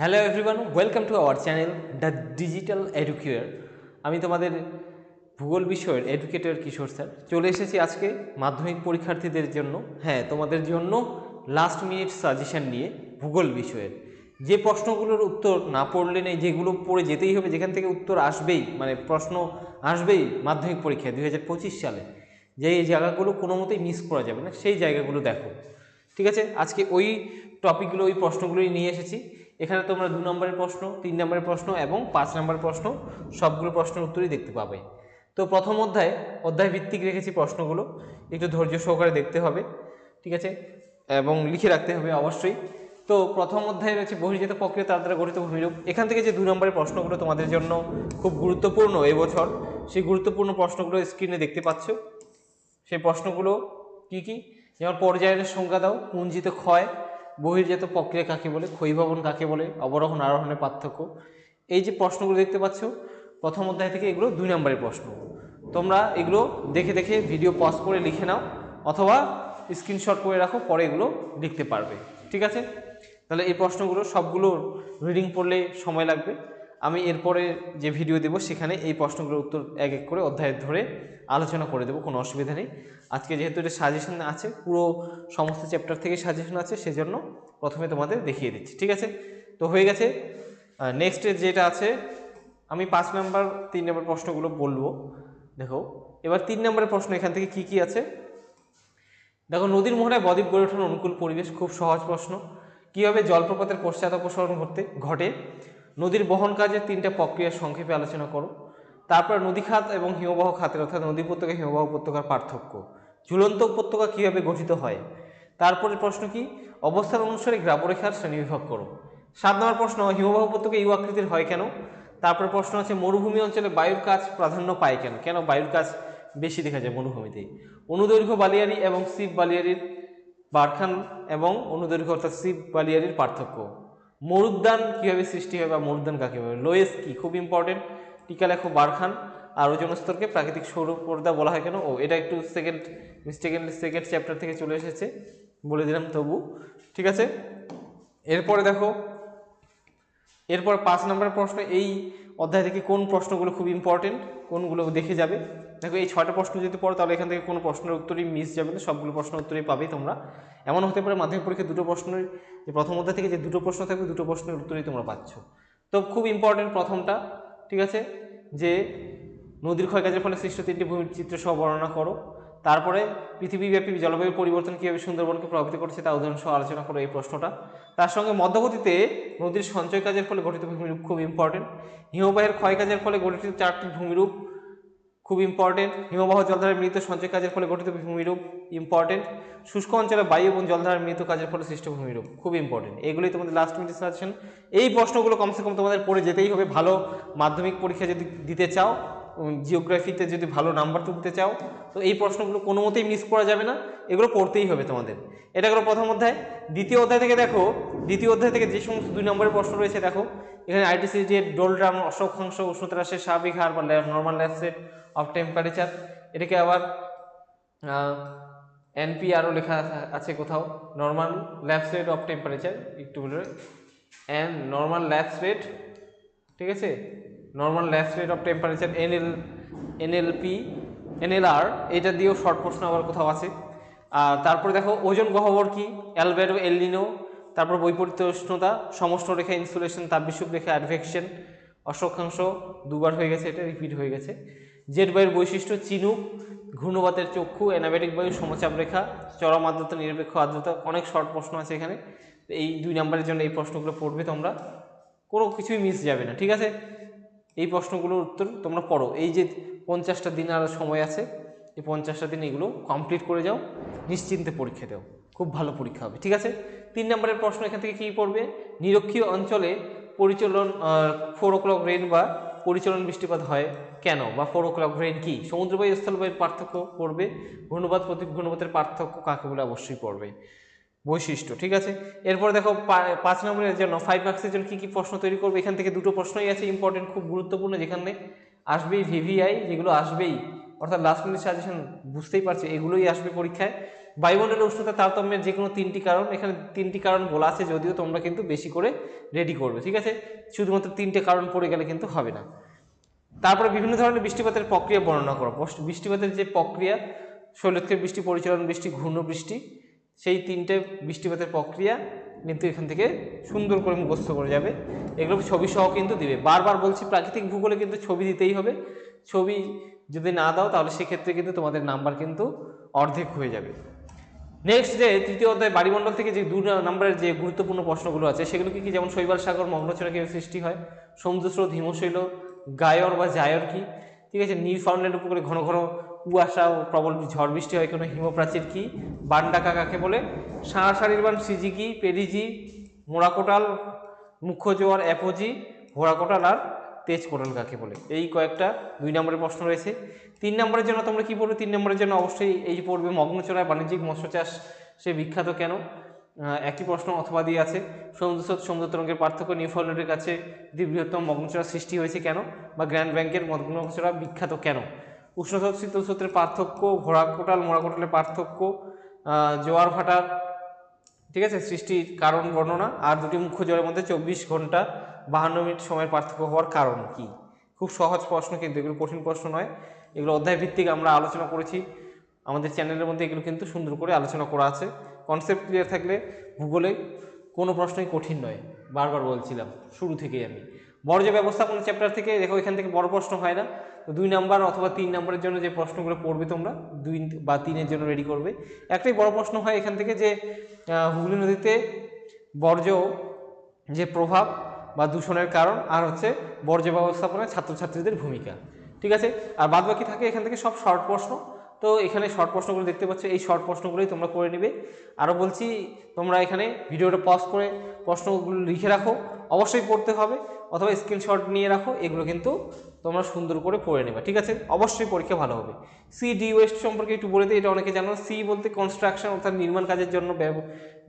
Hello everyone, welcome to our channel the digital educator. আমি তোমাদের ভূগোল বিষয়ের এডুকেটর কিশোর স্যার চলে এসেছি আজকে মাধ্যমিক পরীক্ষার্থীদের জন্য। হ্যাঁ, তোমাদের জন্য লাস্ট মিনিট সাজেশন নিয়ে ভূগোল বিষয়ের যে প্রশ্নগুলোর উত্তর না পড়লে নেই, যেগুলো পড়ে যেতেই হবে, যেখান থেকে উত্তর আসবেই, মানে প্রশ্ন আসবেই মাধ্যমিক পরীক্ষায় 2025 সালে, যে এই জায়গাগুলো কোনো মতেই মিস করা যাবে না, সেই জায়গাগুলো দেখো। ঠিক আছে, আজকে ওই টপিকগুলো, ওই প্রশ্নগুলোই নিয়ে এসেছি। এখানে তোমরা 2 নম্বরের প্রশ্ন, 3 নম্বরের প্রশ্ন এবং 5 নম্বরের প্রশ্ন, সবগুলো প্রশ্নের উত্তরই দেখতে পাবে। তো প্রথম অধ্যায় ভিত্তিক রেখেছি প্রশ্নগুলো, একটু ধৈর্য সহকারে দেখতে হবে, ঠিক আছে, এবং লিখে রাখতে হবে অবশ্যই। তো প্রথম অধ্যায়ে রয়েছে বহির্জাত প্রক্রিয়া তার দ্বারা গঠিত ভূমিরূপ। এখান থেকে যে 2 নম্বরের প্রশ্নগুলো তোমাদের জন্য খুব গুরুত্বপূর্ণ এবছর, সেই গুরুত্বপূর্ণ প্রশ্নগুলো স্ক্রিনে দেখতে পাচ্ছ। সেই প্রশ্নগুলো কি কি? যেমন পর্যায়ের সংজ্ঞা দাও, পুঞ্জিত ক্ষয়, বহির্জাত প্রক্রিয়া কাকে বলে, ক্ষয়ীভবন কাকে বলে, অবরোহণ আরোহণের পার্থক্য। এই যে প্রশ্নগুলো দেখতে পাচ্ছ প্রথম অধ্যায় থেকে, এগুলো 2 নম্বরের প্রশ্ন। তোমরা এগুলো দেখে দেখে ভিডিও পজ করে লিখে নাও, অথবা স্ক্রিনশট করে রাখো, পরে এগুলো লিখতে পারবে। ঠিক আছে, তাহলে এই প্রশ্নগুলো সবগুলো রিডিং পড়লে সময় লাগবে। আমি এরপরে যে ভিডিও দেবো সেখানে এই প্রশ্নগুলোর উত্তর এক এক করে অধ্যায় ধরে আলোচনা করে দেবো, কোনো অসুবিধা নেই। আজকে যেহেতু এটা সাজেশন আছে, পুরো সমস্ত চ্যাপ্টার থেকে সাজেশন আছে, সেজন্য প্রথমে তোমাদের দেখিয়ে দিচ্ছি। ঠিক আছে, তো হয়ে গেছে। নেক্সট যেটা আছে, আমি 5 নম্বর 3 নম্বর প্রশ্নগুলো বলবো। দেখো এবার 3 নম্বরের প্রশ্ন এখান থেকে কি কি আছে দেখো। নদীর মোহনায় বদ্বীপ গড়ে ওঠার অনুকূল পরিবেশ, খুব সহজ প্রশ্ন। কীভাবে জলপ্রপাতের পশ্চাৎ অপসরণ ঘটে? নদীর বহন কাজের 3টা প্রক্রিয়া সংক্ষেপে আলোচনা করো। তারপর নদী খাত এবং হিমবাহ খাতের, অর্থাৎ নদী উপত্যকা হিমবাহ উপত্যকার পার্থক্য। ঝুলন্ত উপত্যকা কীভাবে গঠিত হয়? তারপরে প্রশ্ন কি? অবস্থান অনুসারে গ্রাবরেখার শ্রেণীবিভাগ করো। 7 নম্বর প্রশ্ন, হিমবাহ উপত্যকা ইউ আকৃতির হয় কেন? তারপরে প্রশ্ন আছে মরুভূমি অঞ্চলে বায়ুর কাজ প্রাধান্য পায় কেন? কেন বায়ুর কাজ বেশি দেখা যায় মরুভূমিতে? অনুদৈর্ঘ্য বালিয়ারি এবং সিপ বালিয়ারির বারখান এবং অনুদৈর্ঘ্য অর্থাৎ সিপ বালিয়ারির পার্থক্য। মরুদ্যান কিভাবে সৃষ্টি হয় বা মরুদ্যান কাকে বলে? লোয়েস কি, খুব ইম্পর্টেন্ট। টিকা লেখো বারখান। আর ওজোন স্তরকে প্রাকৃতিক সৌর পর্দা বলা হয় কেন? এটা একটু সেকেন্ড চ্যাপ্টার থেকে চলে এসেছে, বলে দিলাম তবু। ঠিক আছে, এরপরে দেখো, এরপর 5 নম্বরের প্রশ্ন, এই অধ্যায় থেকে কোন প্রশ্নগুলো খুব ইম্পর্টেন্ট, কোনগুলো দেখে যাবে। দেখো এই 6টা প্রশ্ন যদি পড়ো, তাহলে এখান থেকে কোনো প্রশ্নের উত্তরই মিস যাবে না, সবগুলো প্রশ্নের উত্তরই পাবে তোমরা। এমন হতে পারে মাধ্যমিক পরীক্ষায় 2টো প্রশ্নের, যে প্রথম অধ্যায় থেকে যে 2টো প্রশ্ন থাকবে, 2টো প্রশ্নের উত্তরই তোমরা পাচ্ছ। তো খুব ইম্পর্টেন্ট প্রথমটা, ঠিক আছে, যে নদীর ক্ষয়কাজের ফলে সৃষ্ট 3টি ভূমির চিত্র সহ বর্ণনা করো। তারপরে পৃথিবীব্যাপী জলবায়ু পরিবর্তন কীভাবে সুন্দরবনকে প্রভাবিত করছে তা উদাহরণ সহ আলোচনা করো, এই প্রশ্নটা। তার সঙ্গে মধ্যগতিতে নদীর সঞ্চয় কাজের ফলে গঠিত ভূমিরূপ, খুব ইম্পর্টেন্ট। হিমবাহের ক্ষয় কাজের ফলে গঠিত 4টি ভূমিরূপ, খুব ইম্পর্টেন্ট। হিমবাহ জলধারার মৃত সঞ্চয় কাজের ফলে গঠিত ভূমিরূপ, ইম্পর্টেন্ট। শুষ্ক অঞ্চলে বায়ু এবং জলধারার মৃত কাজের ফলে সৃষ্ট ভূমিরূপ, খুব ইম্পর্টেন্ট। এগুলোই তোমাদের লাস্ট মিনিট সাজেশন। এই প্রশ্নগুলো কমসে কম তোমাদের পড়ে যেতেই হবে, ভালো মাধ্যমিক পরীক্ষা যদি দিতে চাও, জিওগ্রাফিতে যদি ভালো নাম্বার তুলতে চাও, তো এই প্রশ্নগুলো কোনো মতেই মিস করা যাবে না, এগুলো পড়তেই হবে তোমাদের। এটা হলো প্রথম অধ্যায়। দ্বিতীয় অধ্যায় থেকে দেখো, দ্বিতীয় অধ্যায় থেকে যে সমস্ত 2 নম্বরের প্রশ্ন রয়েছে দেখো, এখানে আইটিসিজি এর ডোলড্রাম অক্ষাংশ উষ্ণতা হ্রাসের স্বাভাবিক হার বা normal lapse rate of temperature, এটাকে আবার এনপিআরও লেখা আছে কোথাও, normal lapse rate of temperature, একটু বলে অ্যান্ড নর্মাল ল্যাপস রেট, ঠিক আছে, normal lapse rate of temperature NLR, এটা দিয়েও শর্ট প্রশ্ন আবার কোথাও আছে। আর তারপরে দেখো ওজন গহ্বর কি, অ্যালবেডো, এলনিনো, তারপর বৈপরীত্য উষ্ণতা, সমষ্ণ রেখা, ইনসুলেশন, তাপবিশুপ রেখা, অ্যাডভেকশন, অক্ষাংশ 2বার হয়ে গেছে, এটা রিপিট হয়ে গেছে। জেট বায়ুর বৈশিষ্ট্য, চিনুক, ঘূর্ণবাতের চক্ষু, অ্যানাবেটিক বায়ু, সমচাপ রেখা, চরম আর্দ্রতা, নিরপেক্ষ আর্দ্রতা, অনেক শর্ট প্রশ্ন আছে এখানে। এই 2 নম্বরের জন্য এই প্রশ্নগুলো পড়বে তোমরা, কোনো কিছুই মিস যাবে না। ঠিক আছে, এই প্রশ্নগুলোর উত্তর তোমরা পড়ো। এই যে 50টা দিন আর সময় আছে, এই 50টা দিন এগুলো কমপ্লিট করে যাও, নিশ্চিন্তে পরীক্ষা দাও, খুব ভালো পরীক্ষা হবে। ঠিক আছে, 3 নম্বরের প্রশ্ন এখান থেকে কী পড়বে? নিরক্ষীয় অঞ্চলে পরিচলন 4 o'clock রেন বা পরিচলন বৃষ্টিপাত হয় কেন, বা 4 o'clock রেন কি? সমুদ্রবায়ু স্থলবায়ুর পার্থক্য পড়বে। ঘূর্ণবাত প্রতি ঘূর্ণবাতের পার্থক্য কাকে বলে অবশ্যই পড়বে, বৈশিষ্ট্য। ঠিক আছে, এরপর দেখো 5 নম্বরের জন্য 5 মার্কসের জন্য কী কী প্রশ্ন তৈরি করবে। এখান থেকে 2টো প্রশ্নই আছে ইম্পর্টেন্ট, খুব গুরুত্বপূর্ণ, যেখানে আসবেই ভিভিআই, যেগুলো আসবেই, অর্থাৎ লাস্ট মিনিট সাজেশন, বুঝতেই পারছি এগুলোই আসবে পরীক্ষায়। বায়ুমণ্ডলের উষ্ণতা তারতম্যের যে কোনো 3টি কারণ, এখানে 3টি কারণ বলা আছে, যদিও তোমরা কিন্তু বেশি করে রেডি করবে, ঠিক আছে। শুধুমাত্র 3টে কারণ পড়ে গেলে কিন্তু হবে না। তারপরে বিভিন্ন ধরনের বৃষ্টিপাতের প্রক্রিয়া বর্ণনা করো। বৃষ্টিপাতের যে প্রক্রিয়া, শৈলক্ষের বৃষ্টি, পরিচালন বৃষ্টি, ঘূর্ণ বৃষ্টি, সেই 3টে বৃষ্টিপাতের প্রক্রিয়া কিন্তু এখান থেকে সুন্দর করে মুখস্থ করে যাবে। এগুলো ছবি সহ কিন্তু দিবে। বারবার বলছি, প্রাকৃতিক ভূগোলে কিন্তু ছবি দিতেই হবে। ছবি যদি না দাও তাহলে সেক্ষেত্রে কিন্তু তোমাদের নাম্বার কিন্তু অর্ধেক হয়ে যাবে। নেক্সট যে তৃতীয় অধ্যায় বায়ুমণ্ডল থেকে যে 2 নম্বরের যে গুরুত্বপূর্ণ প্রশ্নগুলো আছে সেগুলো কি, যেমন শৈবাল সাগর মগ্নচড়া কীভাবে সৃষ্টি হয়, সমুদ্রস্রোত হিমশৈল, গায়র বা জায়র কি, ঠিক আছে, নিউফাউন্ডল্যান্ড উপকূলে ঘন ঘন কুয়াশা ও প্রবল ঝড় বৃষ্টি হয় কোনো হিমপ্রাচীর কি, বানডাকা কাকে বলে, সাঁড়াশাড়ির বান সিজি কি, পেরিজি, মোড়াকোটাল, মুখ্য জোয়ার অ্যাপোজি, ঘোড়াকোটাল আর তেজ কোটাল কাকে বলে। এই কয়েকটা 2 নম্বরের প্রশ্ন রয়েছে। 3 নম্বরের জন্য তোমরা কি পড়বে? 3 নম্বরের জন্য অবশ্যই এই পড়বে, মগ্নচড়ায় বাণিজ্যিক মৎস্য চাষ সে বিখ্যাত কেন, একই প্রশ্ন অথবা দিয়ে আছে। সমুদ্রস্রোত সমুদ্র তরঙ্গের পার্থক্য, নিউফাউন্ডল্যান্ডের কাছে বৃহত্তম মগ্নচড়া সৃষ্টি হয়েছে কেন, বা গ্র্যান্ড ব্যাংকের মগ্নচড়া বিখ্যাত কেন, উষ্ণস্রোত শীতলস্রোতের পার্থক্য, ঘোড়াকোটাল মোড়াকোটালের পার্থক্য, জোয়ার ভাটার, ঠিক আছে, সৃষ্টির কারণ বর্ণনা, আর 2টি মুখ্য জলের মধ্যে 24 ঘন্টা 52 মিনিট সময়ের পার্থক্য হওয়ার কারণ কি। খুব সহজ প্রশ্ন, কিন্তু এগুলো কঠিন প্রশ্ন নয়। এগুলো অধ্যায় ভিত্তিক আমরা আলোচনা করেছি আমাদের চ্যানেলের মধ্যে, এগুলো কিন্তু সুন্দর করে আলোচনা করা আছে। কনসেপ্ট ক্লিয়ার থাকলে ভূগোলে কোনো প্রশ্নই কঠিন নয়, বারবার বলছিলাম শুরু থেকেই আমি। বর্জ্য ব্যবস্থাপনা চ্যাপ্টার থেকে দেখো, এখান থেকে বড় প্রশ্ন হয় না, তো 2 নাম্বার অথবা 3 নম্বরের জন্য যে প্রশ্নগুলো পড়বে তোমরা 2 বা 3-এর জন্য রেডি করবে। একটাই বড় প্রশ্ন হয় এখান থেকে যে হুগলি নদীতে বর্জ্য যে প্রভাব বা দূষণের কারণ, আর হচ্ছে বর্জ্য ব্যবস্থাপনায় ছাত্রছাত্রীদের ভূমিকা, ঠিক আছে। আর বাদ বাকি থাকে এখান থেকে সব শর্ট প্রশ্ন। তো এখানে শর্ট প্রশ্নগুলো দেখতে পাচ্ছ, এই শর্ট প্রশ্নগুলোই তোমরা করে নেবে। আরও বলছি, তোমরা এখানে ভিডিওটা পজ করে প্রশ্নগুলো লিখে রাখো, অবশ্যই পড়তে হবে, অথবা স্ক্রিনশট নিয়ে রাখো, এগুলো কিন্তু তোমরা সুন্দর করে পড়ে নেবে, ঠিক আছে। অবশ্যই পরীক্ষা ভালো হবে। সি ডি ওয়েস্ট সম্পর্কে একটু বলে দিই, এটা অনেকে জানো। সি বলতে কনস্ট্রাকশন, অর্থাৎ নির্মাণ কাজের জন্য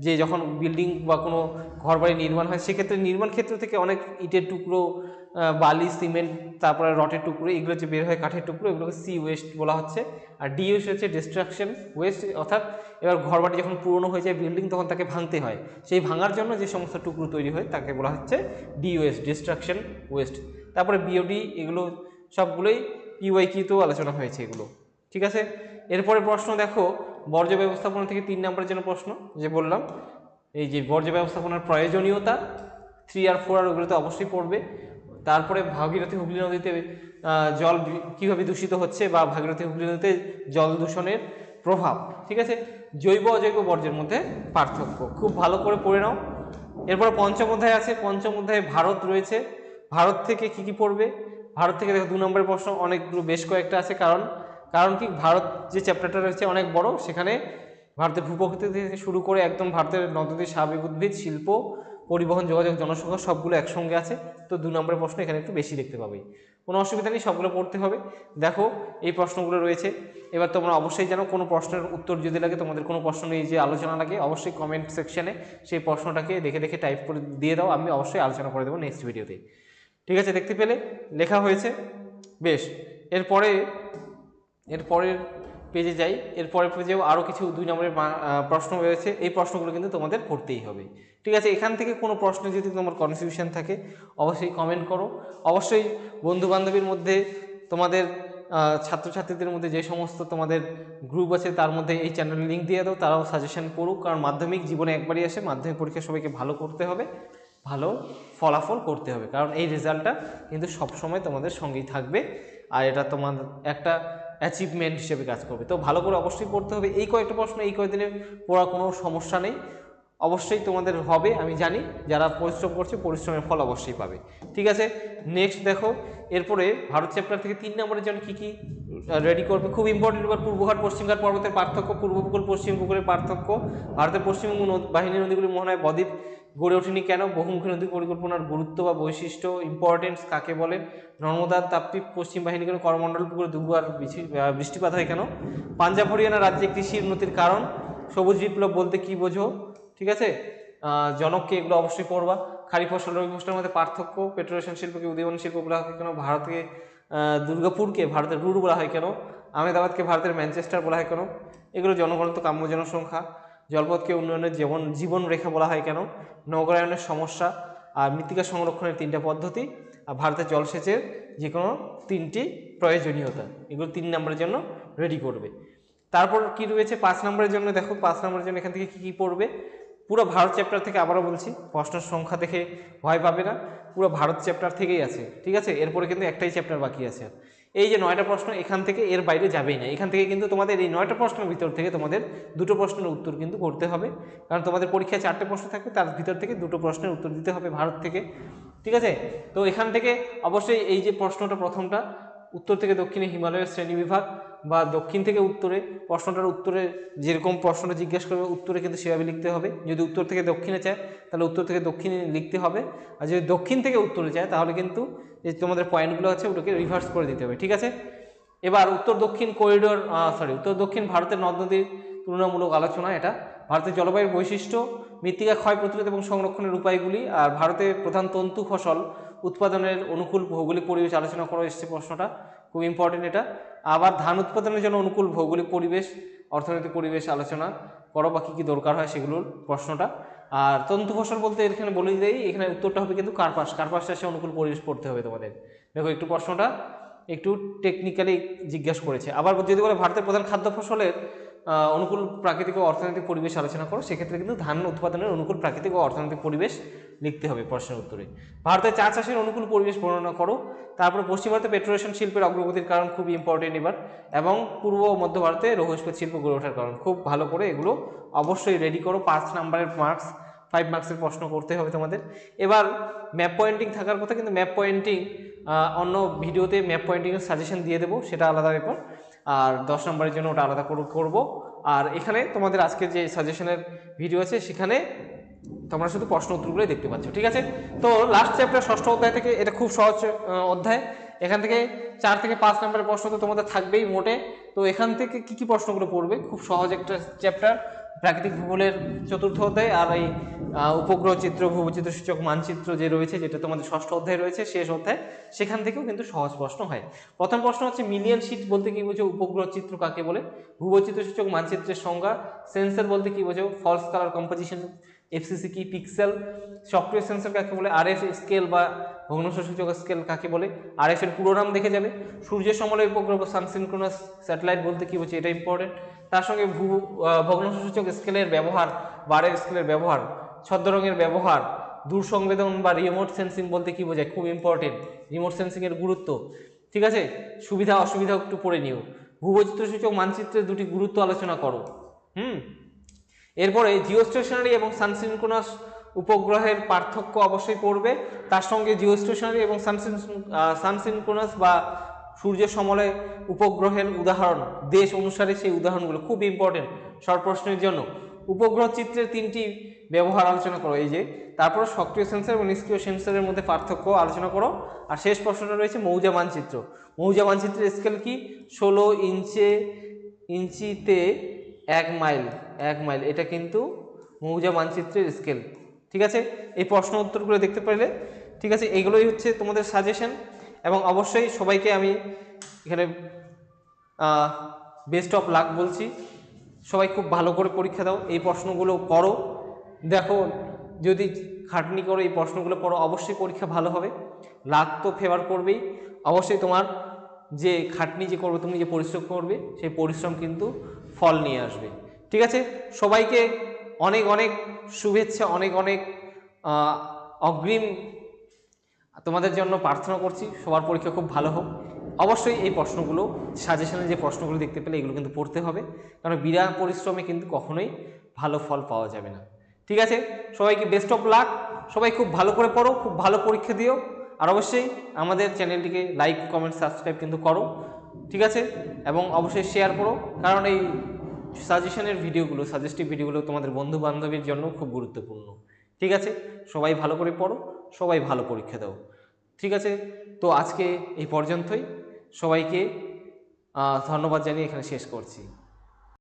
যে যখন বিল্ডিং বা কোনো ঘর বাড়ি নির্মাণ হয়, সেক্ষেত্রে নির্মাণ ক্ষেত্র থেকে অনেক ইটের টুকরো, বালি, সিমেন্ট, তারপরে রটের টুকরো, এগুলো যে বের হয়, কাঠের টুকরো, এগুলোকে সি ওয়েস্ট বলা হচ্ছে। আর ডি ওয়েস্ট হচ্ছে ডিস্ট্রাকশন ওয়েস্ট, অর্থাৎ এবার ঘর বাড়ি যখন পুরনো হয়ে যায় বিল্ডিং, তখন তাকে ভাঙতে হয়, সেই ভাঙার জন্য যে সমস্ত টুকরো তৈরি হয় তাকে বলা হচ্ছে ডি ওয়েস্ট, ডিস্ট্রাকশন ওয়েস্ট। তারপরে বিওডি, এগুলো সবগুলোই পিওয়াইকিউতেও আলোচনা হয়েছে এগুলো, ঠিক আছে। এরপরে প্রশ্ন দেখো, বর্জ্য ব্যবস্থাপনা থেকে 3 নম্বরের জন্য প্রশ্ন যে বললাম, এই যে বর্জ্য ব্যবস্থাপনার প্রয়োজনীয়তা 3 আর 4 আর ওগুলোতে অবশ্যই পড়বে। তারপরে ভাগীরথী হুগলি নদীতে জল কীভাবে দূষিত হচ্ছে, বা ভাগীরথী হুগলি নদীতে জল দূষণের প্রভাব, ঠিক আছে। জৈব অজৈব বর্জ্যের মধ্যে পার্থক্য, খুব ভালো করে পড়ে নাও। এরপর পঞ্চম অধ্যায় আছে, পঞ্চম অধ্যায়ে ভারত রয়েছে। ভারত থেকে কি কি পড়বে? ভারত থেকে দেখো 2 নম্বরের প্রশ্ন অনেকগুলো, বেশ কয়েকটা আছে। কারণ কি, ভারত যে চ্যাপ্টারটা রয়েছে অনেক বড়, সেখানে ভারতের ভূপ্রকৃতি থেকে শুরু করে একদম ভারতের নদী, স্বাভাবিক উদ্ভিদ, শিল্প, পরিবহন, যোগাযোগ, জনসংখ্যা সবগুলো একসঙ্গে আছে। তো 2 নম্বরের প্রশ্ন এখানে একটু বেশি দেখতে পাবে, কোনো অসুবিধা নেই, সবগুলো পড়তে হবে। দেখো এই প্রশ্নগুলো রয়েছে। এবার তোমরা অবশ্যই জানো, কোনো প্রশ্নের উত্তর যদি লাগে, তোমাদের কোনো প্রশ্ন নিয়ে যে আলোচনা লাগে, অবশ্যই কমেন্ট সেকশনে সেই প্রশ্নটাকে দেখে দেখে টাইপ করে দিয়ে দাও, আমি অবশ্যই আলোচনা করে দেবো নেক্সট ভিডিওতে, ঠিক আছে। দেখতে পেলে লেখা হয়েছে, বেশ। এরপরের পেজে যাই। এরপরের পেজেও আরও কিছু 2 নম্বরের প্রশ্ন রয়েছে, এই প্রশ্নগুলো কিন্তু তোমাদের করতেই হবে, ঠিক আছে। এখান থেকে কোনো প্রশ্নে যদি তোমার কনফিউশন থাকে অবশ্যই কমেন্ট করো। অবশ্যই বন্ধুবান্ধবীর মধ্যে, তোমাদের ছাত্রছাত্রীদের মধ্যে যে সমস্ত তোমাদের গ্রুপ আছে তার মধ্যে এই চ্যানেলের লিঙ্ক দিয়ে দাও, তারাও সাজেশন পড়ুক। কারণ মাধ্যমিক জীবনে একবারই আসে, মাধ্যমিক পরীক্ষা সবাইকে ভালো করতে হবে, ভালো ফলাফল করতে হবে, কারণ এই রেজাল্টটা কিন্তু সবসময় তোমাদের সঙ্গেই থাকবে, আর এটা তোমার একটা অ্যাচিভমেন্ট হিসেবে কাজ করবে। তো ভালো করে অবশ্যই পড়তে হবে। এই কয়েকটা প্রশ্ন এই কয়েকদিনে পড়া কোনো সমস্যা নেই, অবশ্যই তোমাদের হবে, আমি জানি। যারা পরিশ্রম করছে, পরিশ্রমের ফল অবশ্যই পাবে, ঠিক আছে। নেক্সট দেখো, এরপরে ভারত চ্যাপ্টার থেকে 3 নম্বরের জন্য কী কী রেডি করবে, খুব ইম্পর্টেন্ট। এবার পূর্বঘাট পশ্চিমঘাট পর্বতের পার্থক্য, পূর্ব উপকূল পশ্চিম উপকূলের পার্থক্য, ভারতের পশ্চিমবঙ্গ বাহিনী নদীগুলি মোহনায় বদ্বীপ গড়ে ওঠেনি কেন, বহুমুখী নদী পরিকল্পনার গুরুত্ব বা বৈশিষ্ট্য, ইম্পর্টেন্স কাকে বলে, নর্মদার তাপ্তি পশ্চিম বাহিনী কেন, করমণ্ডল পুকুরে দুবার বৃষ্টিপাত হয় কেন, পাঞ্জাব হরিয়ানা রাজ্যে কৃষি উন্নতির কারণ, সবুজ বিপ্লব বলতে কি বোঝো, ঠিক আছে। জনককে, এগুলো অবশ্যই পড়বা। খারিফ ফসল রবি ফসলের মধ্যে পার্থক্য, পেট্রোলিয়াম শিল্পকে উদীয়মান শিল্প বলা হয় কেন, ভারতকে দুর্গাপুরকে ভারতের রুর বলা হয় কেন, আহমেদাবাদকে ভারতের ম্যানচেস্টার বলা হয় কেন, এগুলো জনগণত্ব, কাম্য জনসংখ্যা, জলপথকে উন্নয়নের জীবন রেখা বলা হয় কেন, নগরায়নের সমস্যা, আর মৃত্তিকা সংরক্ষণের 3টা পদ্ধতি, আর ভারতের জলসেচের যে কোনো 3টি প্রয়োজনীয়তা, এগুলো 3 নম্বরের জন্য রেডি করবে। তারপর কি রয়েছে 5 নম্বরের জন্য, দেখো 5 নম্বরের জন্য এখান থেকে কি কি পড়বে। পুরো ভারত চ্যাপ্টার থেকে, আবারও বলছি প্রশ্নের সংখ্যা দেখে ভয় পাবে না, পুরো ভারত চ্যাপ্টার থেকেই আছে, ঠিক আছে। এরপরে কিন্তু একটাই চ্যাপ্টার বাকি আছে। এই যে 9টা প্রশ্ন এখান থেকে এর বাইরে যাবেই না। এখান থেকে কিন্তু তোমাদের এই 9টা প্রশ্নের ভিতর থেকে তোমাদের 2টো প্রশ্নের উত্তর কিন্তু করতে হবে, কারণ তোমাদের পরীক্ষায় 4টে প্রশ্ন থাকবে, তার ভিতর থেকে 2টো প্রশ্নের উত্তর দিতে হবে ভারত থেকে, ঠিক আছে। তো এখান থেকে অবশ্যই এই যে প্রশ্নটা প্রথমটা, উত্তর থেকে দক্ষিণে হিমালয়ের শ্রেণীবিভাগ, বা দক্ষিণ থেকে উত্তরে, প্রশ্নটার উত্তরে যেরকম প্রশ্নটা জিজ্ঞেস করবে উত্তরে কিন্তু সেভাবে লিখতে হবে। যদি উত্তর থেকে দক্ষিণে চায় তাহলে উত্তর থেকে দক্ষিণে লিখতে হবে, আর যদি দক্ষিণ থেকে উত্তরে চায় তাহলে কিন্তু যে তোমাদের পয়েন্টগুলো আছে ওটাকে রিভার্স করে দিতে হবে, ঠিক আছে। এবার উত্তর দক্ষিণ করিডোর, উত্তর দক্ষিণ ভারতের নদ নদীর তুলনামূলক আলোচনা, এটা ভারতের জলবায়ুর বৈশিষ্ট্য, মৃত্তিকা ক্ষয় প্রতিরোধ এবং সংরক্ষণের উপায়গুলি, আর ভারতের প্রধান তন্তু ফসল উৎপাদনের অনুকূল ভৌগোলিক পরিবেশ আলোচনা করা এসেছে প্রশ্নটা, খুব ইম্পর্টেন্ট এটা। আবার ধান উৎপাদনের জন্য অনুকূল ভৌগোলিক পরিবেশ, অর্থনৈতিক পরিবেশ আলোচনা করো, বা কী কী দরকার হয় সেগুলোর প্রশ্নটা। আর তন্তু ফসল বলতে এখানে বলে দেই, এখানে উত্তরটা হবে কিন্তু কার্পাস চাষে অনুকূল পরিবেশ পড়তে হবে তোমাদের। দেখো একটু প্রশ্নটা একটু টেকনিক্যালি জিজ্ঞাসা করেছে। আবার যদি বলে ভারতের প্রধান খাদ্য ফসলের অনুকূল প্রাকৃতিক ও অর্থনৈতিক পরিবেশ আলোচনা করো, সেক্ষেত্রে কিন্তু ধান উৎপাদনের অনুকূল প্রাকৃতিক ও অর্থনৈতিক পরিবেশ লিখতে হবে প্রশ্নের উত্তরে। ভারতের চা চাষের অনুকূল পরিবেশ বর্ণনা করো। তারপরে পশ্চিম ভারতে পেট্রোরেশন শিল্পের অগ্রগতির কারণ, খুব ইম্পর্টেন্ট এবার, এবং পূর্ব ও মধ্য ভারতে লৌহ ইস্পাত শিল্প গড়ে ওঠার কারণ। খুব ভালো করে এগুলো অবশ্যই রেডি করো, 5 নম্বরের মার্কস, 5 মার্কসের প্রশ্ন করতে হবে তোমাদের। এবার ম্যাপ পয়েন্টিং থাকার কথা, কিন্তু ম্যাপ পয়েন্টিং অন্য ভিডিওতে ম্যাপ পয়েন্টিংয়ের সাজেশন দিয়ে দেবো, সেটা আলাদা ব্যাপার, আর 10 নম্বরের জন্য ওটা আলাদা করব। আর এখানে তোমাদের আজকের যে সাজেশনের ভিডিও আছে সেখানে তোমরা শুধু প্রশ্ন উত্তরগুলোই দেখতে পাচ্ছ, ঠিক আছে। তো লাস্ট চ্যাপ্টার 6ষ্ঠ অধ্যায় থেকে, এটা খুব সহজ অধ্যায়, এখান থেকে 4 থেকে 5 নম্বরের প্রশ্ন তো তোমাদের থাকবেই মোটে। তো এখান থেকে কি কি প্রশ্নগুলো পড়বে, খুব সহজ একটা চ্যাপ্টার, প্রাকৃতিক ভূগোলের 4র্থ অধ্যায়, আর এই উপগ্রহ চিত্র, ভূবৈচিত্র সূচক মানচিত্র যে রয়েছে, যেটা তোমাদের 6ষ্ঠ অধ্যায় রয়েছে, শেষ অধ্যায়, সেখান থেকেও কিন্তু সহজ প্রশ্ন হয়। প্রথম প্রশ্ন হচ্ছে মিলিয়ন শিট বলতে কি বোঝো, উপগ্রহ চিত্র কাকে বলে, ভূবৈচিত্র সূচক মানচিত্রের সংজ্ঞা, সেন্সর বলতে কি বোঝো, ফলস কালার কম্পোজিশন, এফসিসি কি, পিক্সেল, সক্রিয় সেন্সর কাকে বলে, আরএফ স্কেল বা ভগ্নাংশ সূচক স্কেল কাকে বলে, আরএফ এর পুরো নাম দেখে যাবে। সূর্যের সমলয় উপগ্রহ সানসিনক্রোনাস স্যাটেলাইট বলতে কি বোঝো, এটা ইম্পর্টেন্ট। তার সঙ্গে ভগ্নাংশ সূচক স্কেলের ব্যবহার, বারের স্কেলের ব্যবহার, ছদ্মরঙের ব্যবহার, দূর সংবেদন বা রিমোট সেন্সিং বলতে কি বোঝায়, খুব ইম্পর্টেন্ট, রিমোট সেন্সিং এর গুরুত্ব, ঠিক আছে। সুবিধা অসুবিধা একটু পড়ে নিও। ভূবৈচিত্র সূচক মানচিত্রের 2টি গুরুত্ব আলোচনা করো। এরপরে জিওস্টেশনারি এবং সানসিনক্রোনাস উপগ্রহের পার্থক্য অবশ্যই পড়বে। তার সঙ্গে জিওস্টেশনারি এবং সানসিনক্রোনাস বা সূর্য সমলয় উপগ্রহের উদাহরণ, দেশ অনুসারে সেই উদাহরণগুলো খুব ইম্পর্টেন্ট শর্ট প্রশ্নের জন্য। উপগ্রহ চিত্রের 3টি ব্যবহার আলোচনা করো, এই যে। তারপর সক্রিয় সেন্সর এবং নিষ্ক্রিয় সেন্সরের মধ্যে পার্থক্য আলোচনা করো। আর শেষ প্রশ্নটা রয়েছে মৌজা মানচিত্র। মৌজা মানচিত্রের স্কেল কি, 16 ইঞ্চিতে 1 মাইল, এটা কিন্তু মৌজা মানচিত্রের স্কেল, ঠিক আছে। এই প্রশ্ন উত্তরগুলো দেখতে পারলে, ঠিক আছে। এইগুলোই হচ্ছে তোমাদের সাজেশন, এবং অবশ্যই সবাইকে আমি এখানে বেস্ট অফ লাক বলছি। সবাই খুব ভালো করে পরীক্ষা দাও, এই প্রশ্নগুলো করো, দেখো যদি খাটনি করো, এই প্রশ্নগুলো পড়ো, অবশ্যই পরীক্ষা ভালো হবে। লাক তো ফেভার করবেই, অবশ্যই তোমার যে খাটনি যে করবে, তুমি যে পরিশ্রম করবে, সেই পরিশ্রম কিন্তু ফল নিয়ে আসবে, ঠিক আছে। সবাইকে অনেক অনেক শুভেচ্ছা, অনেক অনেক অগ্রিম তোমাদের জন্য প্রার্থনা করছি, সবার পরীক্ষা খুব ভালো হোক। অবশ্যই এই প্রশ্নগুলো, সাজেশনে যে প্রশ্নগুলো দেখতে পেলে, এগুলো কিন্তু পড়তে হবে, কারণ বিনা পরিশ্রমে কিন্তু কখনোই ভালো ফল পাওয়া যাবে না, ঠিক আছে। সবাইকে বেস্ট অফ লাক, সবাই খুব ভালো করে পড়ো, খুব ভালো পরীক্ষা দিও, আর অবশ্যই আমাদের চ্যানেলটিকে লাইক, কমেন্ট, সাবস্ক্রাইব কিন্তু করো, ঠিক আছে। এবং অবশ্যই শেয়ার করো, কারণ এই সাজেশনের ভিডিওগুলো, সাজেস্টিভ ভিডিওগুলো তোমাদের বন্ধু বান্ধবীর জন্য খুব গুরুত্বপূর্ণ, ঠিক আছে। সবাই ভালো করে পড়ো, সবাই ভালো পরীক্ষা দাও, ঠিক আছে। তো আজকে এই পর্যন্তই, সবাইকে ধন্যবাদ জানিয়ে এখানে শেষ করছি।